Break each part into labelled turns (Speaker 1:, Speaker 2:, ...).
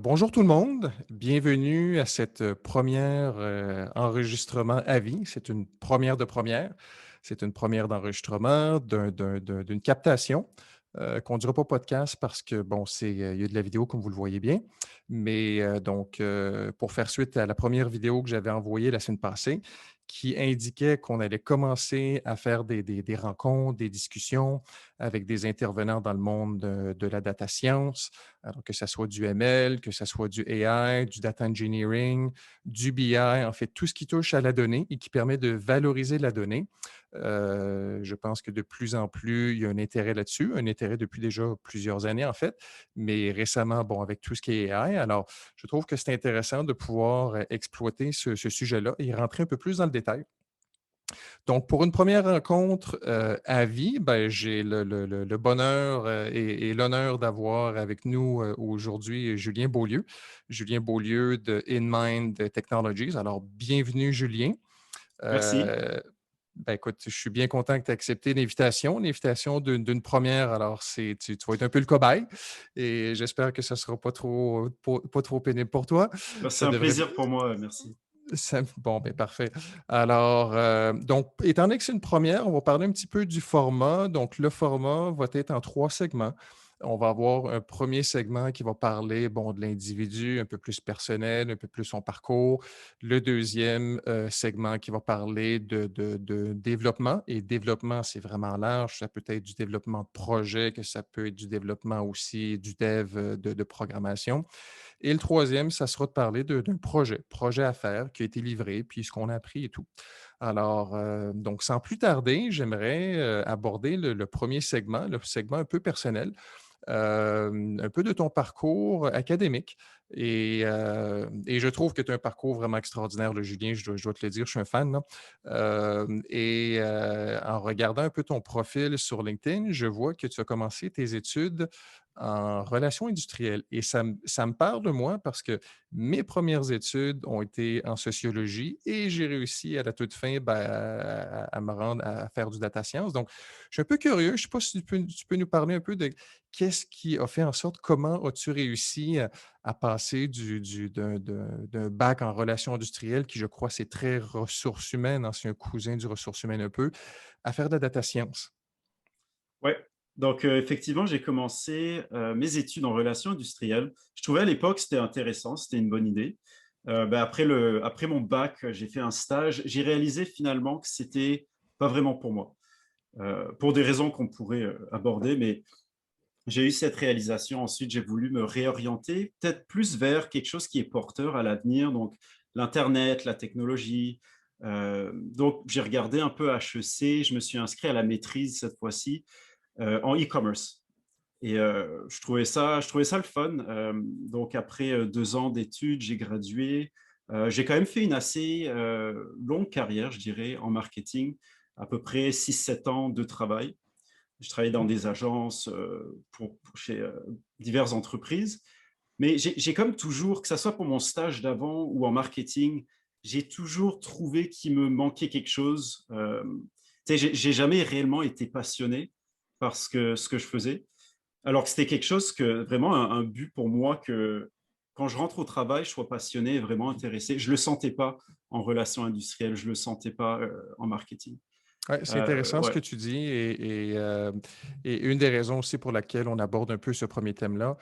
Speaker 1: Bonjour tout le monde, bienvenue à cette première enregistrement à vie. C'est une première de première. C'est une première d'enregistrement d'une captation qu'on ne dira pas podcast parce que, bon, il y a de la vidéo comme vous le voyez bien. Mais pour faire suite à la première vidéo que j'avais envoyée la semaine passée, qui indiquait qu'on allait commencer à faire des rencontres, des discussions avec des intervenants dans le monde de la data science, alors que ça soit du ML, que ça soit du AI, du data engineering, du BI, en fait, tout ce qui touche à la donnée et qui permet de valoriser la donnée. Je pense que de plus en plus, il y a un intérêt là-dessus, un intérêt depuis déjà plusieurs années, en fait, mais récemment, bon, avec tout ce qui est AI. Alors, je trouve que c'est intéressant de pouvoir exploiter ce sujet-là et rentrer un peu plus dans le détail. Donc, pour une première rencontre à vie, ben, j'ai le bonheur et l'honneur d'avoir avec nous aujourd'hui Julien Beaulieu. Julien Beaulieu de InMind Technologies. Alors, bienvenue, Julien.
Speaker 2: Merci.
Speaker 1: Euh, ben, écoute, je suis bien content que tu aies accepté l'invitation d'une première. Alors, tu vas être un peu le cobaye et j'espère que ça ne sera pas trop pénible pour toi.
Speaker 2: Bah, c'est
Speaker 1: Ça
Speaker 2: un
Speaker 1: devrait
Speaker 2: plaisir pour moi, merci.
Speaker 1: Bon, ben parfait. Alors, donc, étant donné que c'est une première, on va parler un petit peu du format. Donc, le format va être en 3 segments. On va avoir un premier segment qui va parler, bon, de l'individu, un peu plus personnel, un peu plus son parcours. Le deuxième segment qui va parler de développement. Et développement, c'est vraiment large. Ça peut être du développement de projet, que ça peut être du développement aussi du dev de programmation. Et le troisième, ça sera de parler d'un projet à faire qui a été livré, puis ce qu'on a appris et tout. Alors, donc sans plus tarder, j'aimerais aborder le premier segment, le segment un peu personnel, un peu de ton parcours académique. Et je trouve que tu as un parcours vraiment extraordinaire, le Julien, je dois te le dire, je suis un fan. Là. En regardant un peu ton profil sur LinkedIn, je vois que tu as commencé tes études en relations industrielles. Et ça me parle de moi parce que mes premières études ont été en sociologie et j'ai réussi à la toute fin ben, à me rendre à faire du data science. Donc, je suis un peu curieux. Je ne sais pas si tu peux nous parler un peu de qu'est-ce qui a fait en sorte, comment as-tu réussi à passer d'un bac en relations industrielles, qui je crois c'est très ressources humaines, hein, c'est un cousin du ressources humaines un peu, à faire de la data science?
Speaker 2: Ouais, donc effectivement, j'ai commencé, mes études en relations industrielles. Je trouvais à l'époque, c'était intéressant, c'était une bonne idée. Bah, après mon bac, j'ai fait un stage. J'ai réalisé finalement que c'était pas vraiment pour moi, pour des raisons qu'on pourrait, aborder, mais j'ai eu cette réalisation. Ensuite, j'ai voulu me réorienter, peut-être plus vers quelque chose qui est porteur à l'avenir, donc l'internet, la technologie. Donc j'ai regardé un peu HEC, je me suis inscrit à la maîtrise cette fois-ci, en e-commerce et je trouvais ça le fun. Donc après, 2 ans d'études, j'ai gradué. J'ai quand même fait une assez, longue carrière, je dirais, en marketing, à peu près 6 7 ans de travail. Je travaillais dans des agences pour chez diverses entreprises. Mais j'ai comme toujours, que ce soit pour mon stage d'avant ou en marketing, j'ai toujours trouvé qu'il me manquait quelque chose. Tu sais, j'ai jamais réellement été passionné par ce que je faisais. Alors que c'était quelque chose que vraiment un but pour moi que quand je rentre au travail, je sois passionné et vraiment intéressé. Je le sentais pas en relations industrielles, je le sentais pas en marketing.
Speaker 1: Ouais, c'est intéressant ce
Speaker 2: Ouais.
Speaker 1: que tu dis et une des raisons aussi pour laquelle on aborde un peu ce premier thème-là,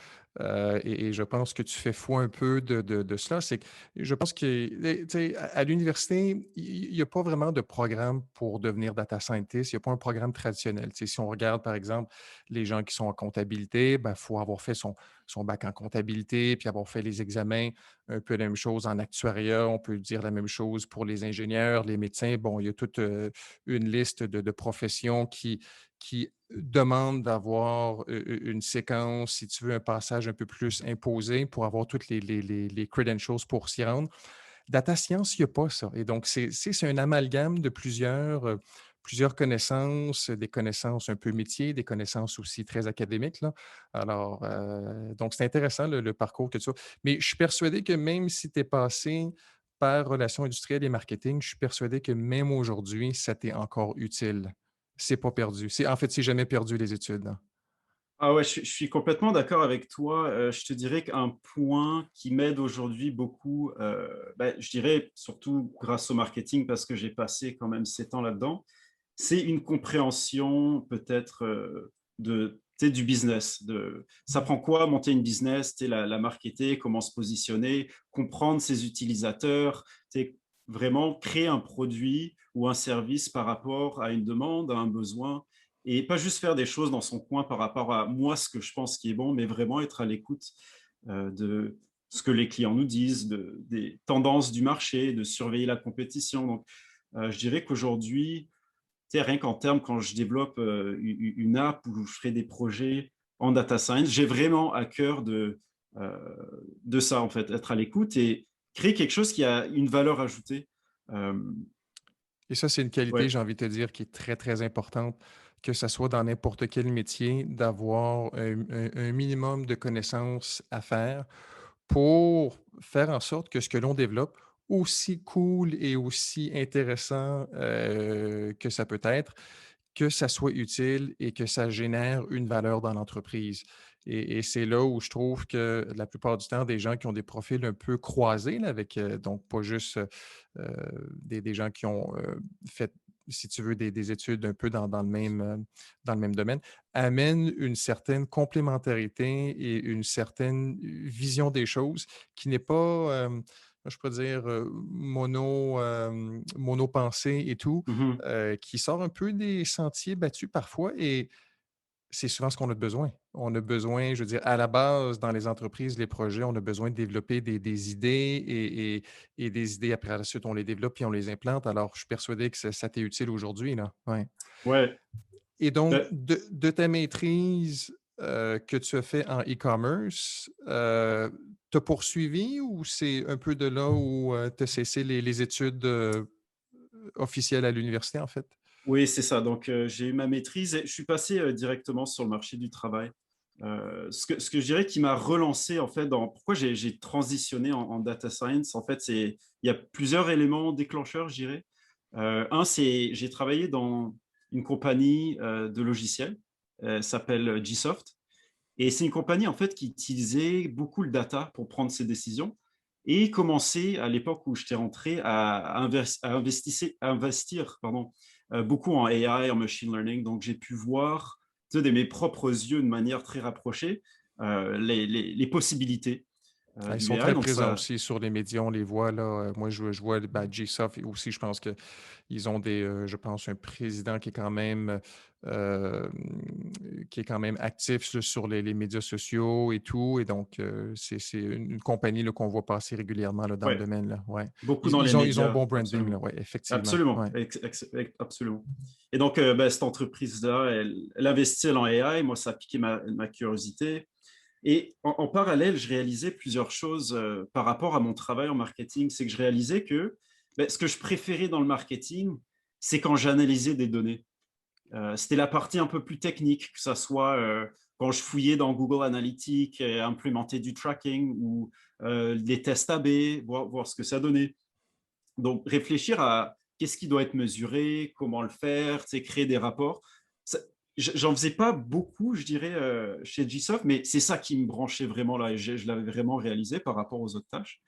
Speaker 1: et je pense que tu fais foi un peu de cela, c'est que je pense que, tu sais, à l'université, il y a pas vraiment de programme pour devenir data scientist. Il y a pas un programme traditionnel. Tu sais, si on regarde, par exemple, les gens qui sont en comptabilité, ben, faut avoir fait son bac en comptabilité, puis avoir fait les examens. Un peu la même chose en actuariat. On peut dire la même chose pour les ingénieurs, les médecins. Bon, il y a toute, une liste de professions qui demandent d'avoir une séquence, si tu veux, un passage un peu plus imposé pour avoir toutes les credentials pour s'y rendre. Data science, il n'y a pas ça. Et donc, c'est un amalgame de plusieurs connaissances, des connaissances un peu métiers, des connaissances aussi très académiques. Là. Alors, donc, c'est intéressant le parcours que tu as. Mais je suis persuadé que même si tu es passé par relations industrielles et marketing, je suis persuadé que même aujourd'hui, ça t'est encore utile. C'est pas perdu. En fait, c'est jamais perdu les études. Là.
Speaker 2: Ah ouais, je suis complètement d'accord avec toi. Je te dirais qu'un point qui m'aide aujourd'hui beaucoup, je dirais surtout grâce au marketing parce que j'ai passé quand même 7 ans là-dedans, c'est une compréhension peut-être, de tu sais, du business, de ça prend quoi monter une business, tu sais, la marketer, comment se positionner, comprendre ses utilisateurs, tu sais, vraiment créer un produit ou un service par rapport à une demande, à un besoin et pas juste faire des choses dans son coin par rapport à moi, ce que je pense qui est bon, mais vraiment être à l'écoute, de ce que les clients nous disent, des tendances du marché, de surveiller la compétition. Donc, je dirais qu'aujourd'hui, tu sais, rien qu'en termes, quand je développe une app ou je ferai des projets en data science, j'ai vraiment à cœur de ça, en fait, être à l'écoute et créer quelque chose qui a une valeur ajoutée. Euh,
Speaker 1: Et ça, c'est une qualité,
Speaker 2: ouais.
Speaker 1: j'ai envie de te dire, qui est très, très importante, que ça soit dans n'importe quel métier, d'avoir un minimum de connaissances à faire pour faire en sorte que ce que l'on développe, aussi cool et aussi intéressant que ça peut être, que ça soit utile et que ça génère une valeur dans l'entreprise. Et c'est là où je trouve que la plupart du temps, des gens qui ont des profils un peu croisés, là, avec donc pas juste des gens qui ont fait, si tu veux, des études un peu dans le même domaine, amènent une certaine complémentarité et une certaine vision des choses qui n'est pas, je pourrais dire, mono-pensée et tout,
Speaker 2: Mhm.
Speaker 1: qui sort un peu des sentiers battus parfois et c'est souvent ce qu'on a besoin. On a besoin, je veux dire, à la base, dans les entreprises, les projets, on a besoin de développer des idées et des idées, après la suite, on les développe et on les implante. Alors, je suis persuadé que ça t'est utile aujourd'hui, là. Ouais.
Speaker 2: Ouais.
Speaker 1: Et donc,
Speaker 2: Ben,
Speaker 1: de ta maîtrise que tu as fait en e-commerce, tu as poursuivi ou c'est un peu de là où tu as cessé les études officielles à l'université, en fait?
Speaker 2: oui, c'est ça. Donc, j'ai eu ma maîtrise et je suis passé directement sur le marché du travail. Ce que je dirais qui m'a relancé, en fait, dans pourquoi j'ai transitionné en data science, en fait, il y a plusieurs éléments déclencheurs, je dirais. Un, c'est j'ai travaillé dans une compagnie de logiciels, s'appelle Gsoft. Et c'est une compagnie, en fait, qui utilisait beaucoup le data pour prendre ses décisions et commençait, à l'époque où j'étais rentré, à investir pardon, beaucoup en AI, en machine learning. Donc, j'ai pu voir tu sais, de mes propres yeux, de manière très rapprochée, les possibilités
Speaker 1: Ah, ils
Speaker 2: du
Speaker 1: sont
Speaker 2: AI.
Speaker 1: très
Speaker 2: Donc,
Speaker 1: présents
Speaker 2: ça,
Speaker 1: aussi sur les médias, on les voit là. Moi, je vois ben, GSoft aussi, je pense qu'ils ont je pense, un président euh, qui est quand même actif sur les médias sociaux et tout. Et donc, c'est une compagnie là, qu'on voit passer régulièrement là, dans le
Speaker 2: ouais,
Speaker 1: domaine. Là, ouais.
Speaker 2: beaucoup dans les
Speaker 1: Ils ont un
Speaker 2: médias,
Speaker 1: bon branding, là,
Speaker 2: absolument.
Speaker 1: ouais, effectivement.
Speaker 2: Absolument,
Speaker 1: Ouais.
Speaker 2: absolument. Et donc, cette entreprise-là, elle investit en AI. Moi, ça a piqué ma curiosité. Et en parallèle, je réalisais plusieurs choses par rapport à mon travail en marketing. C'est que je réalisais que ce que je préférais dans le marketing, c'est quand j'analysais des données. C'était la partie un peu plus technique, que ce soit quand je fouillais dans Google Analytics, et implémenter du tracking ou des tests A/B, voir ce que ça donnait. Donc, réfléchir à qu'est-ce qui doit être mesuré, comment le faire, créer des rapports. Ça, j'en faisais pas beaucoup, je dirais, chez GSoft, mais c'est ça qui me branchait vraiment là et je l'avais vraiment réalisé par rapport aux autres tâches.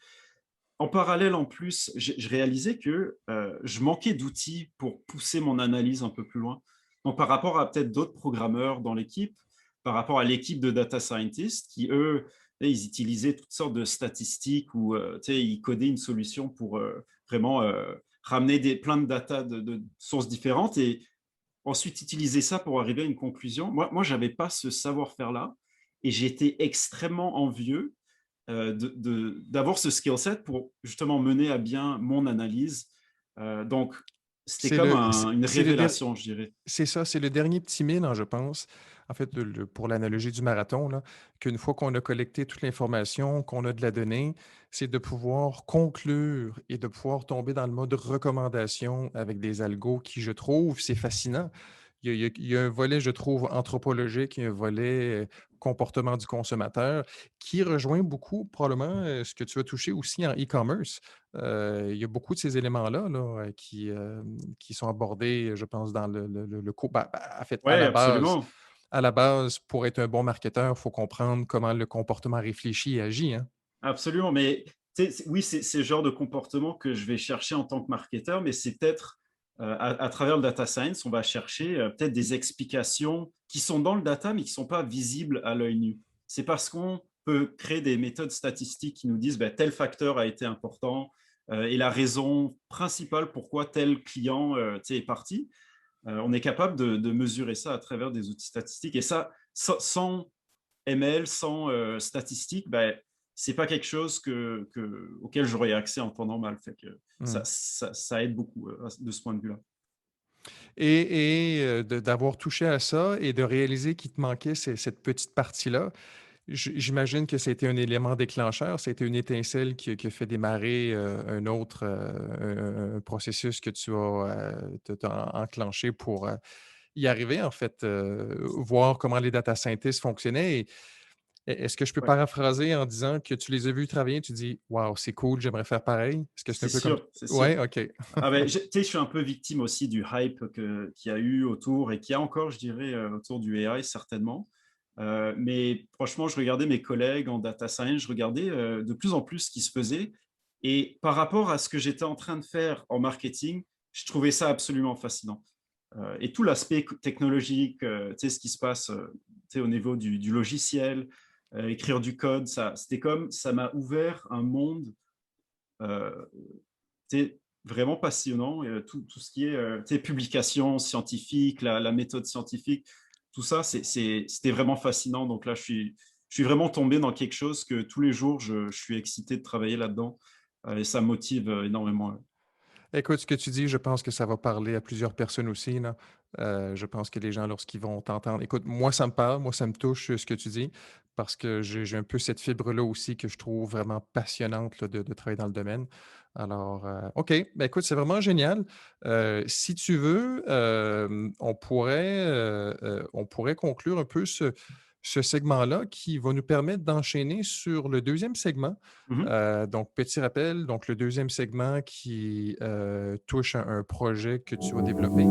Speaker 2: En parallèle, en plus, je réalisais que je manquais d'outils pour pousser mon analyse un peu plus loin. Donc, par rapport à peut-être d'autres programmeurs dans l'équipe, par rapport à l'équipe de data scientists qui, eux, ils utilisaient toutes sortes de statistiques ou ils codaient une solution pour vraiment ramener plein de data de sources différentes et ensuite utiliser ça pour arriver à une conclusion. Moi je n'avais pas ce savoir-faire-là et j'étais extrêmement envieux d'avoir ce skill set pour justement mener à bien mon analyse. Donc, c'était
Speaker 1: C'est
Speaker 2: comme
Speaker 1: le,
Speaker 2: une
Speaker 1: c'est le,
Speaker 2: révélation, je dirais.
Speaker 1: C'est ça, c'est le dernier petit mille, hein, je pense. En fait, pour l'analogie du marathon, là, qu'une fois qu'on a collecté toute l'information, qu'on a de la donnée, c'est de pouvoir conclure et de pouvoir tomber dans le mode recommandation avec des algos qui, je trouve, c'est fascinant. Il y a un volet, je trouve, anthropologique, il y a un volet comportement du consommateur qui rejoint beaucoup, probablement, ce que tu as touché aussi en e-commerce. Il y a beaucoup de ces éléments-là là, qui sont abordés, je pense, dans en fait,
Speaker 2: Ouais, absolument.
Speaker 1: à la base, pour être un bon marketeur, il faut comprendre comment le comportement réfléchit et agit, hein?
Speaker 2: Absolument, mais tu sais, oui, c'est le genre de comportement que je vais chercher en tant que marketeur, mais c'est peut-être, à travers le data science, on va chercher, peut-être des explications qui sont dans le data, mais qui ne sont pas visibles à l'œil nu. C'est parce qu'on peut créer des méthodes statistiques qui nous disent, bah, tel facteur a été important, et la raison principale pourquoi tel client, tu sais, est parti. On est capable de mesurer ça à travers des outils statistiques et ça, sans ML, sans statistiques, ben, c'est pas quelque chose auquel j'aurais accès en temps normal. Fait que
Speaker 1: Mmh.
Speaker 2: ça aide beaucoup de ce point de vue-là.
Speaker 1: D'avoir touché à ça et de réaliser qu'il te manquait cette petite partie-là, j'imagine que ça a été un élément déclencheur, ça a été une étincelle qui a fait démarrer, un autre, un processus que tu as, t'as enclenché pour, y arriver en fait, voir comment les data scientists fonctionnaient et est-ce que je peux
Speaker 2: Ouais,
Speaker 1: paraphraser en disant que tu les as vus travailler, tu dis: «Waouh, c'est cool, j'aimerais faire pareil»? Est-ce que c'est un
Speaker 2: c'est
Speaker 1: peu comme
Speaker 2: sûr, c'est sûr.
Speaker 1: ouais, OK.
Speaker 2: Ah ben, tu sais, je suis un peu victime aussi du hype qu'il y a eu autour et qu'il y a encore, je dirais, autour du AI certainement. Mais franchement, je regardais mes collègues en data science, je regardais de plus en plus ce qui se faisait. Et par rapport à ce que j'étais en train de faire en marketing, je trouvais ça absolument fascinant. Et tout l'aspect technologique, tu sais, ce qui se passe tu sais, au niveau du logiciel, écrire du code, c'était comme ça m'a ouvert un monde euh, c'est vraiment passionnant. Tout ce qui est publication scientifique, la méthode scientifique, tout ça, c'était vraiment fascinant. Donc là, je suis vraiment tombé dans quelque chose que tous les jours, je suis excité de travailler là-dedans. Et ça me motive énormément.
Speaker 1: Écoute, ce que tu dis, je pense que ça va parler à plusieurs personnes aussi, là. Je pense que les gens, lorsqu'ils vont t'entendre écoute, moi, ça me parle, moi, ça me touche, ce que tu dis, parce que j'ai un peu cette fibre-là aussi que je trouve vraiment passionnante, là, de travailler dans le domaine. Alors, OK, ben, écoute, c'est vraiment génial. Si tu veux, on pourrait conclure un peu ce segment-là qui va nous permettre d'enchaîner sur le deuxième segment.
Speaker 2: Mhm.
Speaker 1: Donc, petit rappel, donc le deuxième segment qui touche à un projet que tu as développé.